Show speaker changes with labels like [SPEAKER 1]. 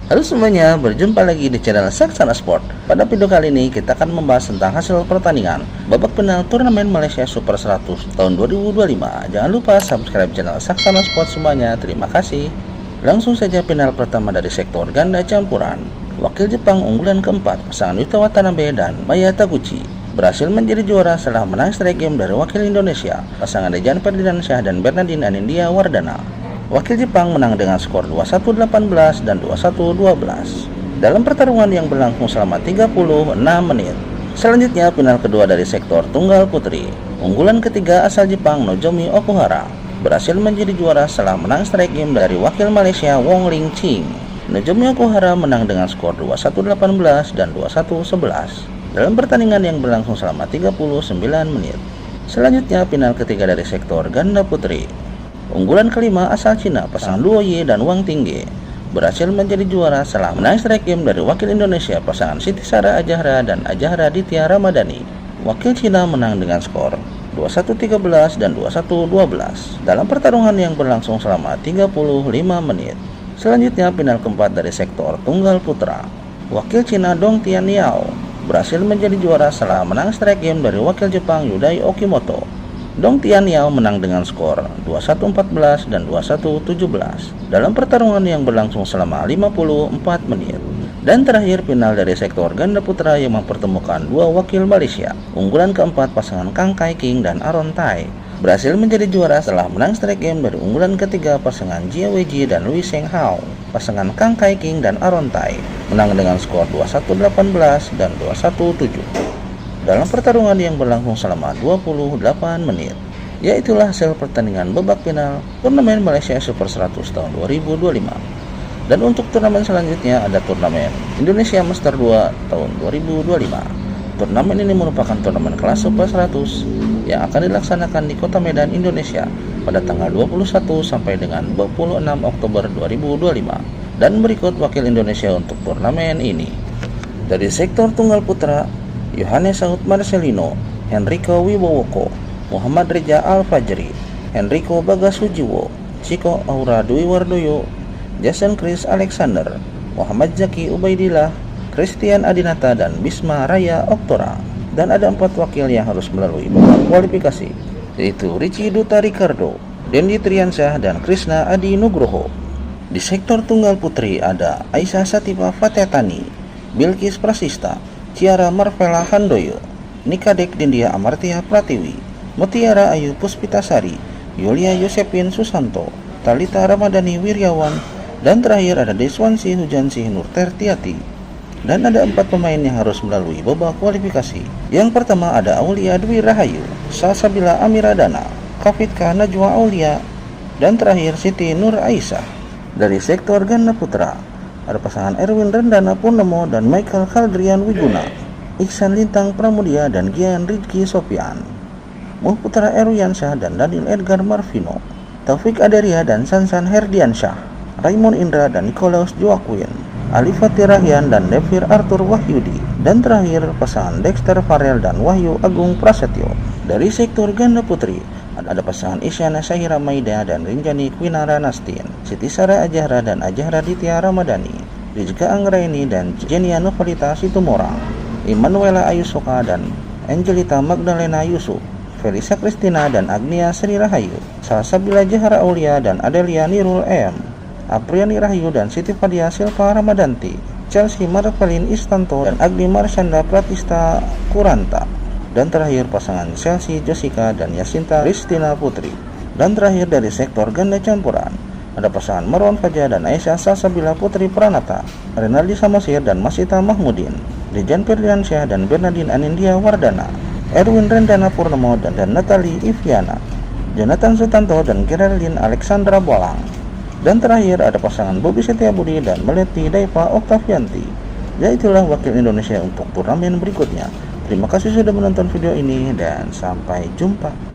[SPEAKER 1] Halo semuanya, berjumpa lagi di channel Saksana Sport. Pada video kali ini kita akan membahas tentang hasil pertandingan babak final turnamen Malaysia Super 100 tahun 2025. Jangan lupa subscribe channel Saksana Sport semuanya. Terima kasih. Langsung saja final pertama dari sektor ganda campuran. Wakil Jepang unggulan keempat pasangan Yuta Watanabe dan Maya Taguchi berhasil menjadi juara setelah menang straight game dari wakil Indonesia pasangan Dejan Ferdiansyah dan Bernardine Anindya Wardana. Wakil Jepang menang dengan skor 21-18 dan 21-12 dalam pertarungan yang berlangsung selama 36 menit. Selanjutnya final kedua dari sektor tunggal putri. Unggulan ketiga asal Jepang Nozomi Okuhara berhasil menjadi juara setelah menang straight game dari wakil Malaysia Wong Ling Ching. Nozomi Okuhara menang dengan skor 21-18 dan 21-11 dalam pertandingan yang berlangsung selama 39 menit. Selanjutnya final ketiga dari sektor ganda putri. Unggulan kelima asal Cina pasangan Luo Ye dan Wang Tingge berhasil menjadi juara setelah menang straight game dari wakil Indonesia pasangan Siti Sarah Ajahra dan Ajahra Ditya Ramadhani. Wakil Cina menang dengan skor 21-13 dan 21-12 dalam pertarungan yang berlangsung selama 35 menit. Selanjutnya final keempat dari sektor tunggal putra. Wakil Cina Dong Tianyao berhasil menjadi juara setelah menang straight game dari wakil Jepang Yudai Okimoto. Dong Tianyao menang dengan skor 21-14 dan 21-17 dalam pertarungan yang berlangsung selama 54 menit. Dan terakhir final dari sektor ganda putra yang mempertemukan dua wakil Malaysia. Unggulan keempat pasangan Kang Kai King dan Aaron Tai berhasil menjadi juara setelah menang straight game dari unggulan ketiga pasangan Jia Weiji dan Louis Sheng Hao. Pasangan Kang Kai King dan Aaron Tai menang dengan skor 21-18 dan 21-7 dalam pertarungan yang berlangsung selama 28 menit. Yaitulah hasil pertandingan babak final turnamen Malaysia Super 100 tahun 2025. Dan untuk turnamen selanjutnya ada turnamen Indonesia Master 2 tahun 2025. Turnamen ini merupakan turnamen kelas Super 100 yang akan dilaksanakan di Kota Medan, Indonesia pada tanggal 21 sampai dengan 26 Oktober 2025. Dan berikut wakil Indonesia untuk turnamen ini. Dari sektor tunggal putra, Yohanes Saud Marcelino, Henrico Wibowoko, Muhammad Reza Al-Fajri, Henrico Bagasujiwo, Chico Aura Dwi Wardoyo, Jason Chris Alexander, Muhammad Zaki Ubaidillah, Christian Adinata, dan Bisma Raya Oktora. Dan ada 4 wakil yang harus melalui babak kualifikasi, yaitu Richie Duta Ricardo, Dendi Triansyah, dan Krishna Adi Nugroho. Di sektor tunggal putri ada Aisyah Sativa Fatetani, Bilkis Prasista, Ciara Marvela Handoyo, Nikadek Dindia Amartia Pratiwi, Mutiara Ayu Puspitasari, Yulia Yosepin Susanto, Talita Ramadhani Wiryawan, dan terakhir ada Deswansi Hujansi Nur Tertiati. Dan ada 4 pemain yang harus melalui babak kualifikasi. Yang pertama ada Aulia Dwi Rahayu, Salsabila Amiradana, Kafitka Najwa Aulia, dan terakhir Siti Nur Aisyah. Dari sektor ganda putra ada pasangan Erwin Rendana Purnomo dan Michael Kaldrian Wiguna, Iksan Lintang Pramudia dan Gian Rizky Sofian, Muhputra Erwiansyah dan Daniel Edgar Marvino, Taufik Adaria dan Sansan Herdiansyah, Raymond Indra dan Nikolaus Joaquin, Ali Fatih Rahyan dan Devir Arthur Wahyudi, dan terakhir pasangan Dexter Farel dan Wahyu Agung Prasetyo. Dari sektor ganda putri ada pasangan Isyana Syahira Maida dan Rinjani Kwinara Nastin, Siti Sarah Ajahra dan Ajahra Ditya Ramadhani, Rizka Anggraini dan Jenia Novalita Situmorang, Immanuela Ayusoka dan Angelita Magdalena Yusuf, Felisa Kristina dan Agnia Sri Rahayu, Salsabila Jahara Aulia dan Adelia Nirul M, Apriani Rahayu dan Siti Fadia Silva Ramadanti, Chelsea Marvelin Istanto dan Agni Marsyanda Pratista Kuranta. Dan terakhir pasangan Chelsea Jessica dan Yasinta Ristina Putri. Dan terakhir dari sektor ganda campuran ada pasangan Marwan Fajar dan Aisyah Salsabila Putri Pranata, Renaldi Samosir dan Masita Mahmudin, Dejan Ferdiansyah dan Bernardine Anindya Wardana, Erwin Rendana Purnomo dan Natalie Iviana, Jonathan Sutanto dan Geraldine Alexandra Bolang. Dan terakhir ada pasangan Bobi Setiabudi dan Meleti Daiva Oktavianti. Yaitulah wakil Indonesia untuk turnamen berikutnya. Terima kasih sudah menonton video ini dan sampai jumpa.